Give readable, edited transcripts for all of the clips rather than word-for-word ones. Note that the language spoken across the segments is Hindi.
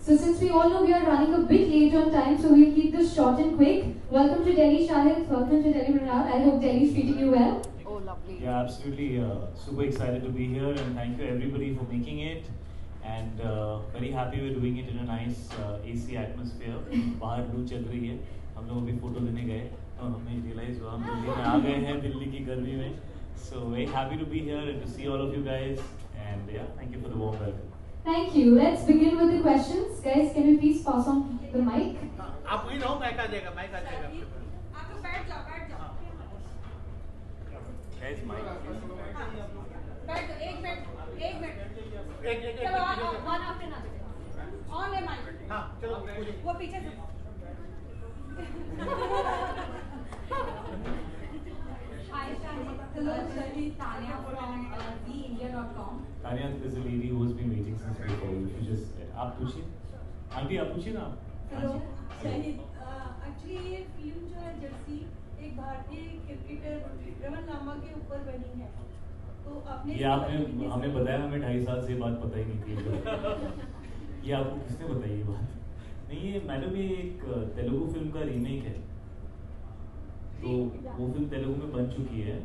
So since we all know we are running a bit late on time, so we'll keep this short and quick. Welcome to Delhi, Shahid. Welcome to Delhi, Mrinal. I hope Delhi is treating you well. Oh, lovely. Yeah, absolutely. Super excited to be here, and thank you everybody for making it. And very happy we're doing it in a nice AC atmosphere. बाहर लू चल रही है. हम लोग अभी फोटो लेने गए और हमें रियलाइज हुआ हम दिल्ली में आ गए हैं दिल्ली की गर्मी में. So very happy to be here and to see all of you guys. And yeah, thank you for the warm welcome. Thank you. Let's begin with the questions. Guys, can you please pass on the mic? आप वहीं रहो, माइक आ जाएगा, माइक आ जाएगा. आप तो बैठ जाओ, बैठ जाओ. Guys, mic. बैठ जाओ, एक मिनट, एक मिनट. एक चलो वन आफ्टर अनदर. ऑन है माइक. हाँ, चलो वो पीछे से. Hi, Shahid. Hello, Shahid. Tanya from theindia.com. Tanya, there's a lady who's been waiting since before you. She just आप पूछिए. आंटी आप पूछिए ना. हेलो शाहिद, एक्चुअली ये फिल्म जो है जर्सी एक भारतीय क्रिकेटर रमन लांबा के ऊपर बनी है. तो आपने ये आपने हमें बताया, हमें 2.5 साल से ये बात पता ही नहीं थी. ये आपको किसने बताई ये बात? नहीं, ये मैडम ये एक तेलुगु फिल्म का रीमेक है. तो वो फिल्म तेलुगु में बन चुकी है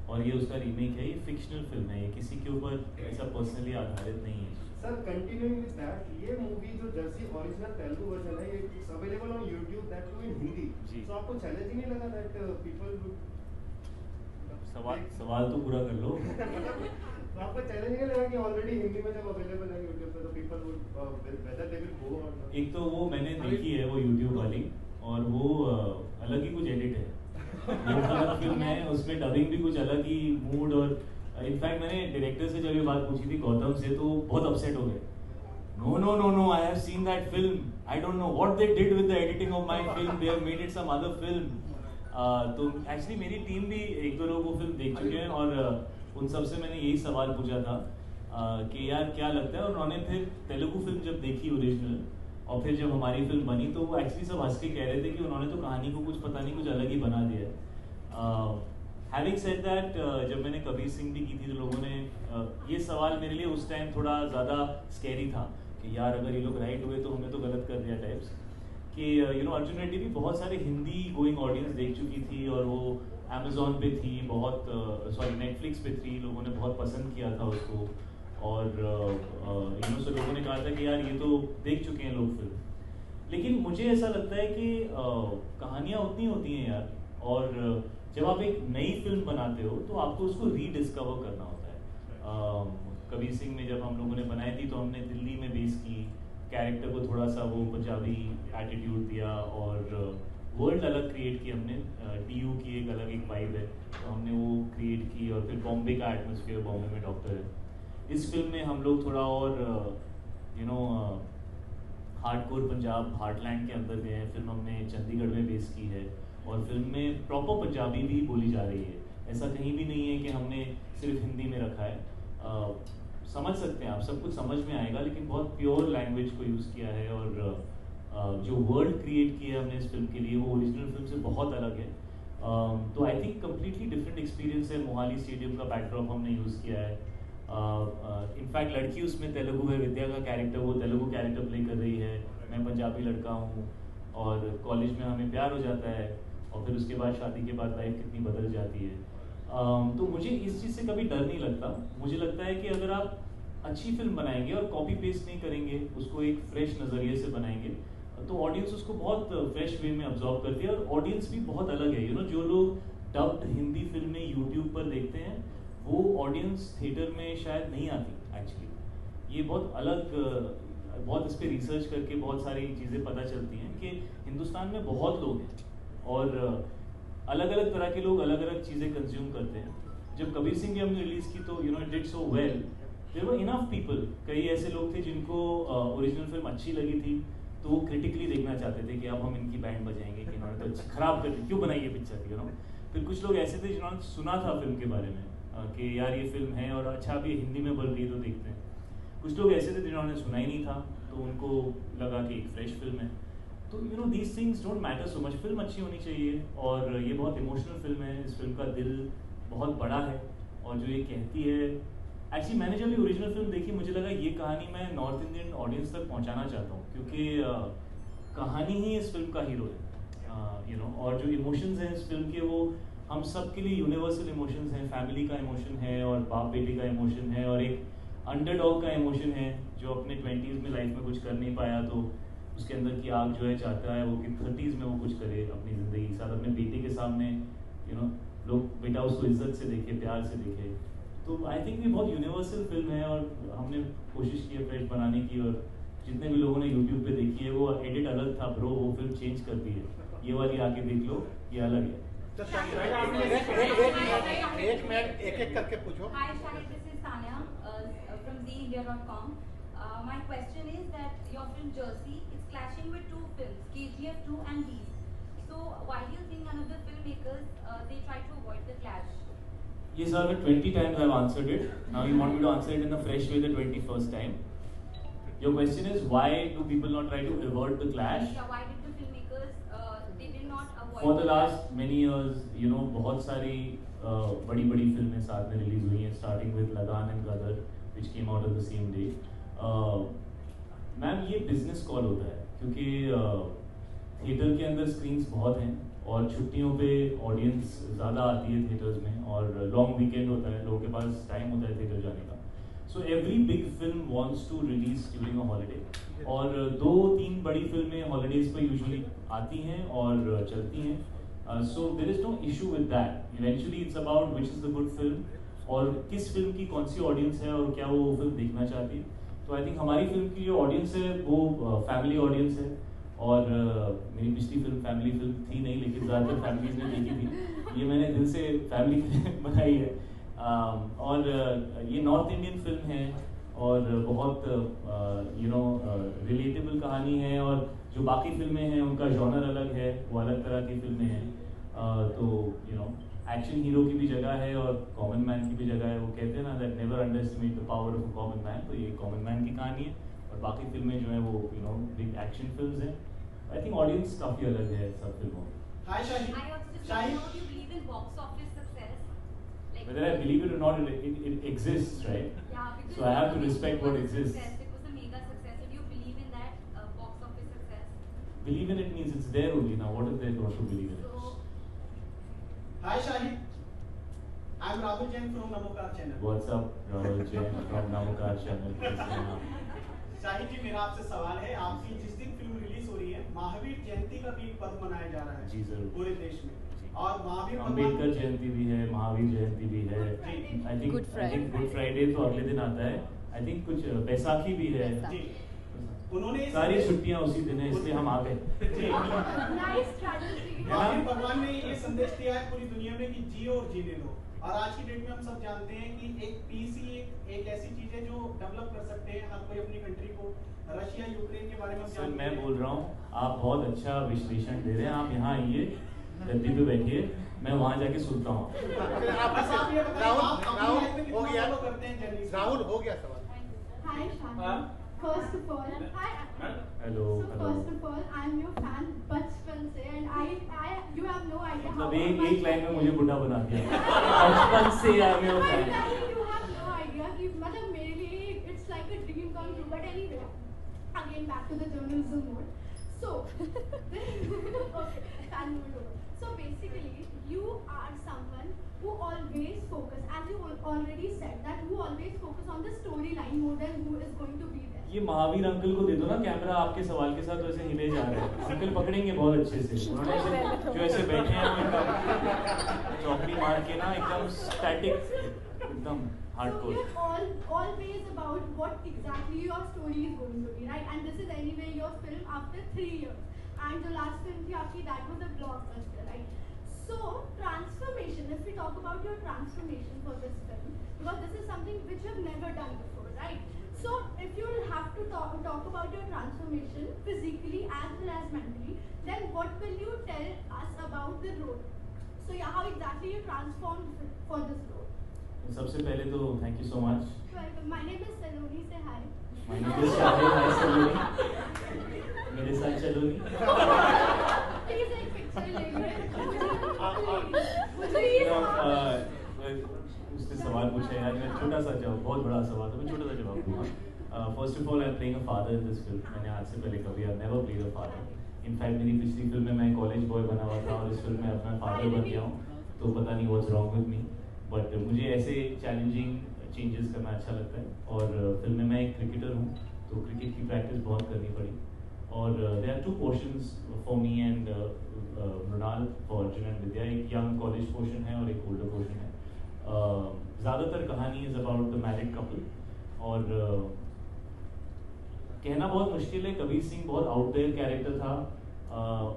और ये उसका रीमेक है. ये फिक्शनल फिल्म है, ये किसी के ऊपर ऐसा पर्सनली आधारित नहीं है. सर, कंटिन्यूइंग विद दैट, ये मूवी जो जर्सी ओरिजिनल तेलुगु वर्जन है, ये it's available on YouTube, that too in Hindi. So आपको चैलेंजिंग नहीं लगा दैट पीपल वुड सवाल तो पूरा कर लो. तो आपको चैलेंज नहीं लगा कि ऑलरेडी हिंदी में जब अवेलेबल है YouTube पे तो people would whether they will go और नॉट? एक तो वो मैंने देखी है वो YouTube वाली, और वो अलग ही कुछ एडिट है. वो अलग फिल्म है, उसमें डबिंग भी कुछ अलग ही मूड. और इनफैक्ट मैंने डायरेक्टर से जब ये बात पूछी थी गौतम से, तो बहुत अपसेट हो गए. No no no no, I have seen that film. I don't know what they did with the editing of my film. They have made it some other film. तो एक्चुअली मेरी टीम भी एक दो लोग वो फिल्म देख चुके हैं और उन सब से मैंने यही सवाल पूछा था कि यार क्या लगता है. और उन्होंने फिर तेलुगु फिल्म जब देखी ओरिजिनल और फिर जब हमारी फिल्म बनी, तो वो एक्चुअली सब हंस के कह रहे थे कि उन्होंने तो कहानी को कुछ पता नहीं, कुछ अलग ही बना दिया है. हैविंग सेड दैट, जब मैंने कबीर सिंह भी की थी तो लोगों ने ये सवाल मेरे लिए उस टाइम थोड़ा ज़्यादा स्कैरी था कि यार अगर ये लोग राइट हुए तो हमें तो गलत कर दिया टाइप्स. कि यू नो अर्जुन रेड्डी भी बहुत सारे हिंदी गोइंग ऑडियंस देख चुकी थी और वो अमेजोन पे थी, बहुत सॉरी नेटफ्लिक्स पे थी, लोगों ने बहुत पसंद किया था उसको. और यू नो सो लोगों ने कहा था कि यार ये तो देख चुके हैं लोग फिल्म. लेकिन मुझे ऐसा लगता है कि कहानियाँ उतनी होती हैं यार, और जब आप एक नई फिल्म बनाते हो तो आपको उसको रीडिस्कवर करना होता है. कबीर सिंह में जब हम लोगों ने बनाई थी तो हमने दिल्ली में बेस की, कैरेक्टर को थोड़ा सा वो पंजाबी एटीट्यूड दिया और वर्ल्ड अलग क्रिएट की हमने. टीयू की एक अलग एक वाइब है तो हमने वो क्रिएट की. और फिर बॉम्बे का एटमोसफियर, बॉम्बे में डॉक्टर है. इस फिल्म में हम लोग थोड़ा और you know hardcore Punjab heartland के अंदर गए हैं. फिल्म हमने चंडीगढ़ में बेस की है और फिल्म में प्रॉपर पंजाबी भी बोली जा रही है. ऐसा कहीं भी नहीं है कि हमने सिर्फ हिंदी में रखा है. समझ सकते हैं आप, सब कुछ समझ में आएगा, लेकिन बहुत प्योर लैंग्वेज को यूज़ किया है. और जो वर्ल्ड क्रिएट किया है हमने इस फिल्म के लिए वो ओरिजिनल फिल्म से बहुत अलग है. तो I think completely different experience है. मोहाली स्टेडियम का बैकड्रॉप हमने यूज़ किया है. इनफैक्ट लड़की उसमें तेलुगु है, विद्या का कैरेक्टर वो तेलुगु कैरेक्टर प्ले कर रही है. मैं पंजाबी लड़का हूँ और कॉलेज में हमें प्यार हो जाता है और फिर उसके बाद शादी के बाद लाइफ कितनी बदल जाती है. तो मुझे इस चीज़ से कभी डर नहीं लगता. मुझे लगता है कि अगर आप अच्छी फिल्म बनाएंगे और कॉपी पेस्ट नहीं करेंगे, उसको एक फ्रेश नज़रिए से बनाएंगे, तो ऑडियंस उसको बहुत फ्रेश वे में अब्जॉर्व करती है. और ऑडियंस भी बहुत अलग है. यू नो जो लोग डब्ड हिंदी फिल्में यूट्यूब पर देखते हैं वो ऑडियंस थिएटर में शायद नहीं आती एक्चुअली. ये बहुत अलग, बहुत इस पर रिसर्च करके बहुत सारी चीज़ें पता चलती हैं कि हिंदुस्तान में बहुत लोग हैं और अलग अलग तरह के लोग अलग अलग चीज़ें कंज्यूम करते हैं. जब कबीर सिंह की हमने रिलीज़ की तो you know it did so well. There were enough people, कई ऐसे लोग थे जिनको ओरिजिनल फिल्म अच्छी लगी थी तो वो क्रिटिकली देखना चाहते थे कि अब हम इनकी बैंड बजाएंगे कि इन्होंने तो खराब कर दी, क्यों बनाई ये पिक्चर, यू नो. फिर कुछ लोग ऐसे थे जिन्होंने सुना था फिल्म के बारे में कि यार ये फिल्म है और अच्छा भी हिंदी में बन रही है तो देखते हैं. कुछ लोग ऐसे थे जिन्होंने सुना ही नहीं था तो उनको लगा कि एक फ्रेश फिल्म है. तो you know these things don't matter so much. Film अच्छी होनी चाहिए और ये बहुत इमोशनल फिल्म है. इस फिल्म का दिल बहुत बड़ा है और जो ये कहती है एक्चुअली मैंने जब ये ओरिजिनल फिल्म देखी मुझे लगा ये कहानी मैं नॉर्थ इंडियन ऑडियंस तक पहुंचाना चाहता हूँ, क्योंकि कहानी ही इस फिल्म का हीरो है, और जो इमोशंस हैं इस फिल्म के वो हम सब के लिए यूनिवर्सल इमोशंस हैं। फैमिली का इमोशन है और बाप बेटे का इमोशन है और एक अंडरडॉग का इमोशन है जो अपने 20s में लाइफ में कुछ कर नहीं पाया तो उसके अंदर की आग जो है चाहता है वो कि 30s में वो कुछ करे अपनी ज़िंदगी के साथ, अपने बेटे के सामने लोग बेटा उसको इज्जत से देखे, प्यार से देखे। तो आई थिंक ये बहुत यूनिवर्सल फिल्म है और हमने कोशिश की है फ्रेश बनाने की, और जितने भी लोगों ने यूट्यूब पे देखी है वो एडिट अलग था ब्रो, वो फिल्म चेंज कर दी है, ये वाली आके देख लो, ये अलग है। एक करके पूछो। Hi Shahid, this is Tanya from ZeeIndia.com. My question is that your film Jersey is clashing with two films, KGF 2 and Beast. So why do you think none of the filmmakers they try to avoid the clash? Yes, sir, 20 times I've answered it. Now you want me to answer it in a fresh way the 21st time. Your question is why do people not try to avoid the clash? Yeah, why did the filmmakers they did not avoid? For the last many years, बहुत सारी बड़ी फिल्में साथ में रिलीज हुई हैं, starting with Lagaan and Gadar, which came out on the same day. Ma'am ये बिजनेस कॉल होता है क्योंकि थिएटर के अंदर स्क्रीन्स बहुत हैं और छुट्टियों पे ऑडियंस ज़्यादा आती है थिएटर्स में, और लॉन्ग वीकेंड होता है, लोगों के पास टाइम होता है थिएटर जाने का। So every big film wants to release during a holiday, और 2-3 बड़ी फिल्में हॉलीडेज पे यूजुअली आती हैं और चलती हैं। So there is no issue with that. Eventually it's about which is the good film और किस फिल्म की कौन सी ऑडियंस है और क्या वो फिल्म देखना चाहती है। तो आई थिंक हमारी फिल्म की जो ऑडियंस है वो फैमिली ऑडियंस है, और मेरी पिछली फिल्म फैमिली फिल्म थी नहीं, लेकिन ज़्यादातर फैमिलीज ने देखी थी, ये मैंने दिल से फैमिली के लिए बनाई है। और ये नॉर्थ इंडियन फिल्म है और बहुत रिलेटेबल कहानी है, और जो बाकी फिल्में हैं उनका जॉनर अलग है, वो अलग तरह की फिल्में हैं। तो एक्शन हीरो की भी जगह है और कॉमन मैन की भी जगह है। वो कहते हैं ना that never underestimate the power of a common man, तो ये कॉमन मैन की कहानी है और बाकी फिल्में जो हैं वो बिग एक्शन फिल्म्स हैं। आई थिंक ऑडियंस काफ़ी अलग है सब फिल्मों में। हाय Shahid. I also just want to know if you believe in box office success. Like, Whether I believe it or not, it exists, right? yeah, because So I have to it was respect a what exists. success, it was a mega success. So do you believe in that box office success? Believe in it means it's there only. Now, what is there not to believe in it? So hi Shahid. I am Rahul Jain from Namokar channel. What's up, Rahul Jain from Namukar channel? Shahid ji, मेरा आपसे सवाल है, आपकी जिस दिन फिल्म रिलीज हो रही है महावीर जयंती का भी एक पर्व मनाया जा रहा है जी जरूर, पूरे देश में, और महावीर अम्बेडकर जयंती भी है, महावीर जयंती भी है। आई थिंक गुड फ्राइडे तो अगले दिन आता है। आई थिंक कुछ बैसाखी भी है। जी, उन्होंने सारी छुट्टियां उसी दिन है, इसलिए हम आ गए। Nice strategy. महावीर भगवान ने ये संदेश दिया है पूरी दुनिया में कि जियो और जीने लो, और आज की डेट में हम सब जानते हैं कि एक पीसी एक ऐसी चीज है जो डेवलप कर सकते हैं हर कोई अपनी कंट्री को। रशिया यूक्रेन के बारे में हम सर जानते मैं हैं। बोल रहा हूँ, आप बहुत अच्छा विश्लेषण दे रहे हैं। आप यहाँ आइए, गद्दी पे बैठिए, मैं वहाँ जाके सुनता हूँ। बस आप ये बताइए, आप अपनी लाइफ में कितना फॉलो करते हैं जर्नी? राहुल हो गया सवाल। Hi Shahid. First of all, hello so first of all, I'm your fan बचपन से, and you have no idea how मतलब much एक लाइन में I- मुझे बुढ़ा बना दिया। बचपन से यार मैं होता है। Exactly, you have no idea कि मतलब मेरे लिए it's like a dream come true. But anyway, again back to the journalism mode. So, okay, fan mode over. So basically, you are someone who always focus, as you already said, that who always focus on the storyline more than who is going to be there. ये महावीर अंकल को दे दो ना कैमरा, आपके सवाल के साथ वैसे हिले जा रहे हैं। अंकल पकड़ेंगे बहुत अच्छे से। उन्होंने ऐसे जो ऐसे बैठे हैं वो एकदम चौकड़ी मार के ना एकदम स्टैटिक, एकदम So hardcore. we're always about what exactly your story is going to be, right? And this is anyway your film after 3 years. And the last film थी आपकी, that was a blockbuster, right? So transformation, if we talk about your transformation for this film, because this is something which you've never done before, right? So if you have to talk about your transformation physically as well as mentally, then what will you tell us about the role? So yeah, how exactly you transformed for this role? सबसे पहले तो thank you so much. Welcome. My name is Saloni. Say hi. My name is Shahid. Hi Saloni, मेरे साथ चलोनी। Please एक picture ले लीजिए. उसने सवाल पूछा यार, मैं छोटा सा जवाब, बहुत first of all I am playing a father in this film. मैंने आज से पहले कभी never played a father. In fact मेरी पिछली फिल्म में मैं कॉलेज बॉय बना हुआ था और इस फिल्म में अपना फादर बन गया हूँ. तो पता नहीं what's wrong with me, but मुझे ऐसे चैलेंजिंग चेंजेस करना अच्छा लगता है. और फिल्म में मैं एक क्रिकेटर हूँ, तो क्रिकेट की प्रैक्टिस बहुत करनी पड़ी. और there are 2 portions for me and Mrunal, for Arjun and Vidya. एक यंग कॉलेज पोर्शन है और एक ओल्डर पोर्शन है. ज़्यादातर कहानी is about the married couple. और कहना बहुत मुश्किल है, कबीर सिंह बहुत आउट देयर कैरेक्टर था.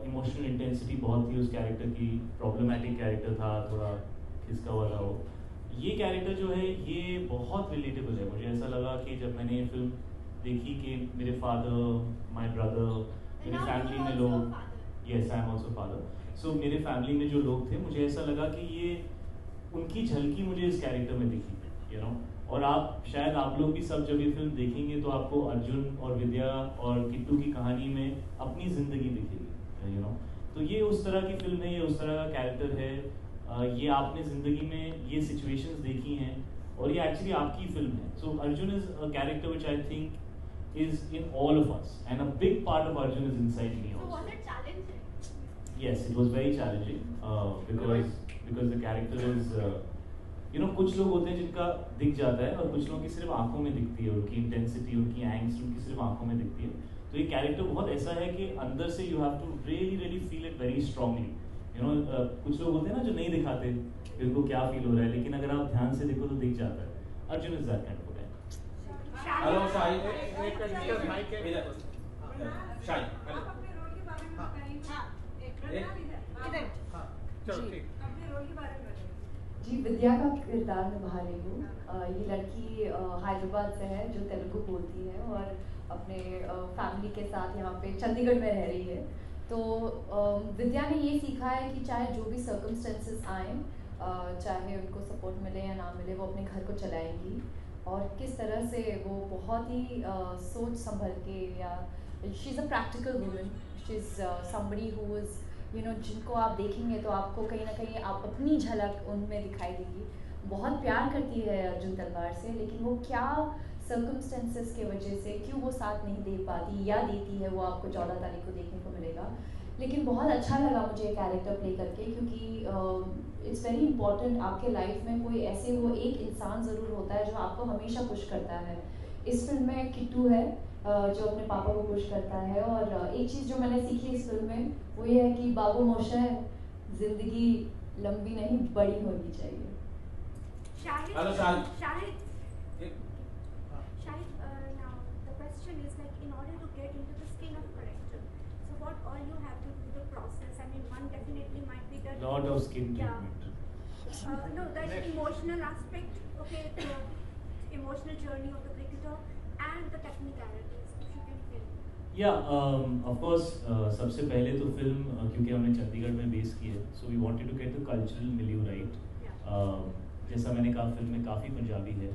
इमोशनल इंटेंसिटी बहुत थी उस कैरेक्टर की. प्रॉब्लमैटिक कैरेक्टर था, थोड़ा खिसका वाला हो. ये कैरेक्टर जो है ये बहुत रिलेटेबल है. मुझे ऐसा लगा कि जब मैंने ये फिल्म देखी कि मेरे फादर, माय ब्रदर, मेरे फैमिली में लोग, yes I am also father, so मेरे फैमिली में जो लोग थे, मुझे ऐसा लगा कि ये उनकी झलकी मुझे इस कैरेक्टर में दिखी, यू नो. और आप शायद आप लोग भी सब जब ये फिल्म देखेंगे तो आपको अर्जुन और विद्या और किट्टू की कहानी में अपनी ज़िंदगी दिखेगी, यू नो. तो ये उस तरह की फिल्म है, ये उस तरह का कैरेक्टर है. ये आपने ज़िंदगी में ये सिचुएशंस देखी हैं और ये एक्चुअली आपकी फिल्म है. So Arjun is a character which I think is in all of us, and a big part of Arjun is inside me also. So was it challenging? Yes, it was very challenging because the character is you know, कुछ लोग होते हैं जिनका दिख जाता है और कुछ लोगों की सिर्फ आंखों में दिखती है, उनकी इंटेंसिटी, उनकी एंग्स्ट उनकी सिर्फ आंखों में दिखती है. तो ये कैरेक्टर बहुत ऐसा है कि अंदर से you have to really feel it very strongly, you know. कुछ लोग होते हैं ना जो नहीं दिखाते कि उनको क्या फील हो रहा है, लेकिन अगर आप ध्यान से देखो तो दिख जाता है. Arjun is that kind of guy. Hello Shahi, एक मिनट माइक है इधर. शाही आप अपने रोल के बारे में बताइए. इधर. हां चलो ठीक. अपने रोल के बारे में बताइए. जी, विद्या का किरदार निभा रही हूँ. ये लड़की हैदराबाद से है जो तेलुगु बोलती है और अपने फैमिली के साथ यहाँ पे चंडीगढ़ में रह रही है. तो विद्या ने ये सीखा है कि चाहे जो भी सर्कमस्टेंसेस आए, चाहे उनको सपोर्ट मिले या ना मिले, वो अपने घर को चलाएंगी. और किस तरह से वो बहुत ही सोच संभल के, या she is a practical woman, she is somebody who is, you know, जिनको आप देखेंगे तो आपको कहीं ना कहीं आप अपनी झलक उनमें दिखाई देगी. बहुत प्यार करती है अर्जुन तलवार से, लेकिन वो क्या सर्कमस्टेंसेस के वजह से क्यों वो साथ नहीं दे पाती या देती है, वो आपको 14 तारीख को देखने को मिलेगा. लेकिन बहुत अच्छा लगा मुझे ये कैरेक्टर प्ले करके, क्योंकि इट्स वेरी इंपॉर्टेंट आपके लाइफ में कोई ऐसे वो एक इंसान ज़रूर होता है जो आपको हमेशा पुश करता है. इस फिल्म में किट्टू है जो अपने पापा को पुश करता है. और एक चीज़ जो मैंने सीखी इस फिल्म में वो ये है कि बाबू मोशा, ज़िंदगी लंबी नहीं बड़ी होनी चाहिए. Hello Shahid. Now the question is like, in order to get into the skin of character, so what all you have to do the process. I mean, one definitely might be the Lot of skin yeah. treatment. No, the emotional aspect, okay, the emotional journey of the cricketer and the technicalities, if you can fill. Yeah, of course, सबसे पहले तो फिल्म क्योंकि हमने चंडीगढ़ में बेस की है, so we wanted to get the cultural milieu right. जैसा मैंने कहा फिल्म में काफ़ी पंजाबी है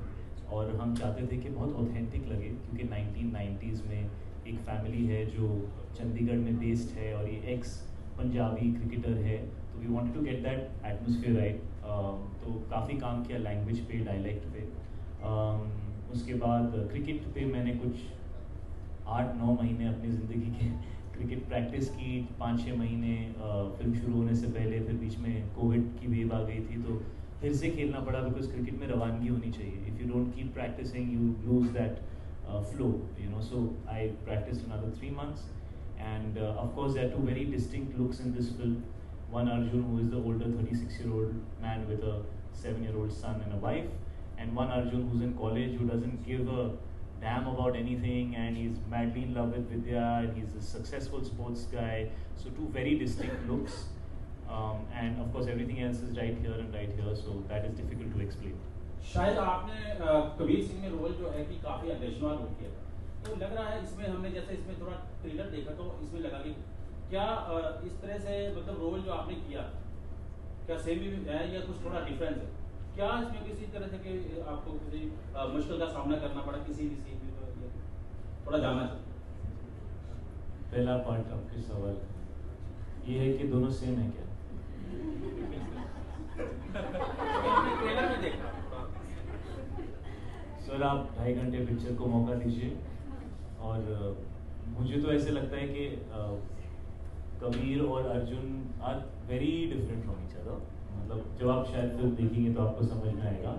और हम चाहते थे कि बहुत ऑथेंटिक लगे, क्योंकि 1990s में एक फैमिली है जो चंडीगढ़ में बेस्ड है और ये एक्स पंजाबी क्रिकेटर है. तो we wanted to get that atmosphere right. तो काफ़ी काम किया लैंग्वेज पे, डायलेक्ट पे. उसके बाद क्रिकेट पे मैंने कुछ 8-9 महीने अपनी ज़िंदगी के क्रिकेट प्रैक्टिस की. 5-6 महीने फिल्म शुरू होने से पहले, फिर बीच में कोविड की वेव आ गई थी तो फिर से खेलना पड़ा, बिकॉज क्रिकेट में रवानगी होनी चाहिए. If you don't keep practising you lose that flow, you know. So I practiced another 3 months, and of course there are 2 very distinct looks in this film. One Arjun, who is the older 36-year-old man with a 7-year-old son and a wife, and one Arjun who's in college, who doesn't give a damn about anything, and he's madly in love with Vidya, and he's a successful sports guy. So 2 very distinct looks, and of course everything else is right here and right here, so that is difficult to explain. शायद आपने कबीर सिंह में रोल जो है कि काफ़ी अंदेशवा रोल किया, तो लग रहा है इसमें हमने जैसे इसमें थोड़ा ट्रेलर देखा तो इसमें लगा कि क्या इस तरह से मतलब रोल जो आपने किया क्या सेम ही है या कुछ थोड़ा डिफरेंस है? क्या इसमें किसी तरह से कि आपको किसी मुश्किल का सामना करना पड़ा किसी भी सीन में, तो थोड़ा जानना चाहिए. पहला पार्ट आपके सवाल ये है कि दोनों सेम है क्या? ट्रेलर में देखा सर आप 2.5 घंटे पिक्चर को मौका दीजिए, और मुझे तो ऐसे लगता है कि कबीर और Arjun are very different from each other. मतलब जब आप शायद फिल्म देखेंगे तो आपको समझ में आएगा,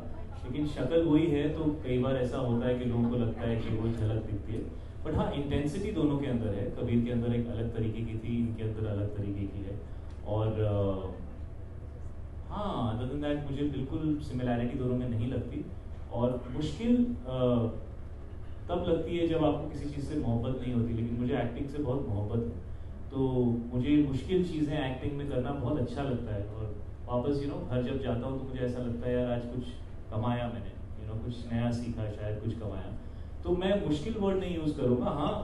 लेकिन शक्ल वही है तो कई बार ऐसा होता है कि लोगों को लगता है कि वो झलक दिखती है। बट हाँ, इंटेंसिटी दोनों के अंदर है। कबीर के अंदर एक अलग तरीके की थी, इनके अंदर अलग तरीके की है। और हाँ, अदर देन दैट मुझे बिल्कुल सिमिलैरिटी दोनों में नहीं लगती। और मुश्किल तब लगती है जब आपको किसी चीज़ से मोहब्बत नहीं होती, लेकिन मुझे एक्टिंग से बहुत मोहब्बत है, तो मुझे मुश्किल चीज़ें एक्टिंग में करना बहुत अच्छा लगता है। और वापस घर जब जाता हूँ तो मुझे ऐसा लगता है यार आज कुछ कमाया मैंने, कुछ नया सीखा, शायद कुछ कमाया। तो मैं मुश्किल वर्ड नहीं यूज़ करूँगा। हाँ,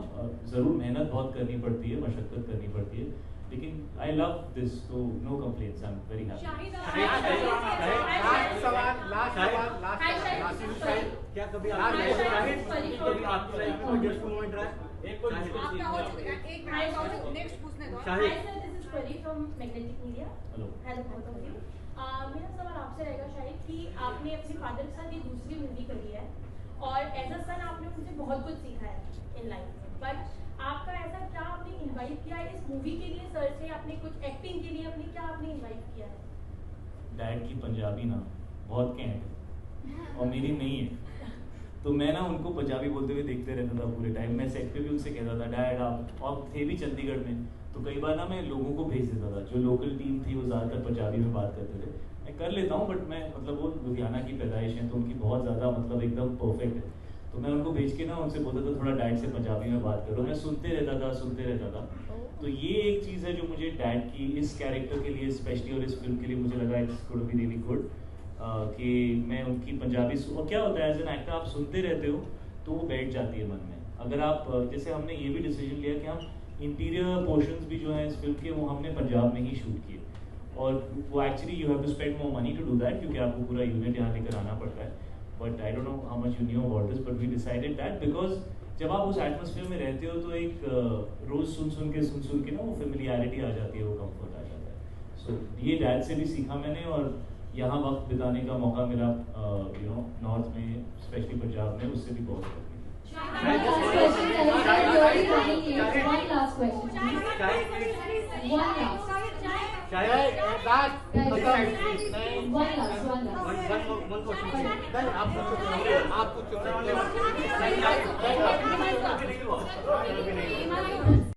ज़रूर मेहनत बहुत करनी पड़ती है, मशक्क़त करनी पड़ती है, लेकिन आई लव दिस, तो no complaints, I am very happy. क्या कभी आपकी लाइफ में गेस्ट मोमेंट रहा है? नेक्स्ट पूछने दो। मेरा सवाल आपसे रहेगा शाहिद कि आपने अपने फादर के साथ ये दूसरी मूवी करी है और एज अ सन आपने उनसे बहुत कुछ सीखा है इन लाइफ में, बट आपका ऐसा क्या आपने इनवाइट किया है इस मूवी के लिए सर से? आपने कुछ एक्टिंग के लिए अपने क्या आपने इनवाइट किया है? डैड की पंजाबी ना बहुत कैंट है और मेरी नहीं है, तो मैं ना उनको पंजाबी बोलते हुए देखते रहता था पूरे टाइम। मैं सेट पे भी उनसे कहता था डैड आप, और थे भी चंडीगढ़ में, तो कई बार ना मैं लोगों को भेज देता था, जो लोकल टीम थी वो ज़्यादातर पंजाबी में बात करते थे। मैं कर लेता हूँ, बट मैं मतलब वो लुधियाना की पैदाइश है तो उनकी बहुत ज़्यादा मतलब एकदम परफेक्ट है, तो मैं उनको भेज के ना उनसे बोलता था थोड़ा डैड से पंजाबी में बात करो। मैं सुनते रहता था। तो ये एक चीज़ है जो मुझे डैड की इस कैरेक्टर के लिए स्पेशली और इस फिल्म के लिए मुझे लगा it's going to be really good, कि मैं उनकी पंजाबी और क्या होता है एज एन एक्टर आप सुनते रहते हो तो वो बैठ जाती है मन में। अगर आप जैसे हमने ये भी डिसीजन लिया कि हम इंटीरियर पोर्शंस भी जो हैं इस फिल्म के वो हमने पंजाब में ही शूट किए, और वो actually you have to spend more money to do that, क्योंकि आपको पूरा यूनिट यहाँ लेकर आना पड़ता है। But I don't know how much you knew about this, but we decided that because जब आप उस एटमोसफियर में रहते हो तो एक रोज सुन के ना वो फेमिलियरिटी आ जाती है, वो कंफर्ट आ जाता है। सो ये डैड से भी सीखा मैंने, और यहाँ वक्त बिताने का मौका मिला नॉर्थ में, स्पेशली पंजाब में, उससे भी बहुत One last.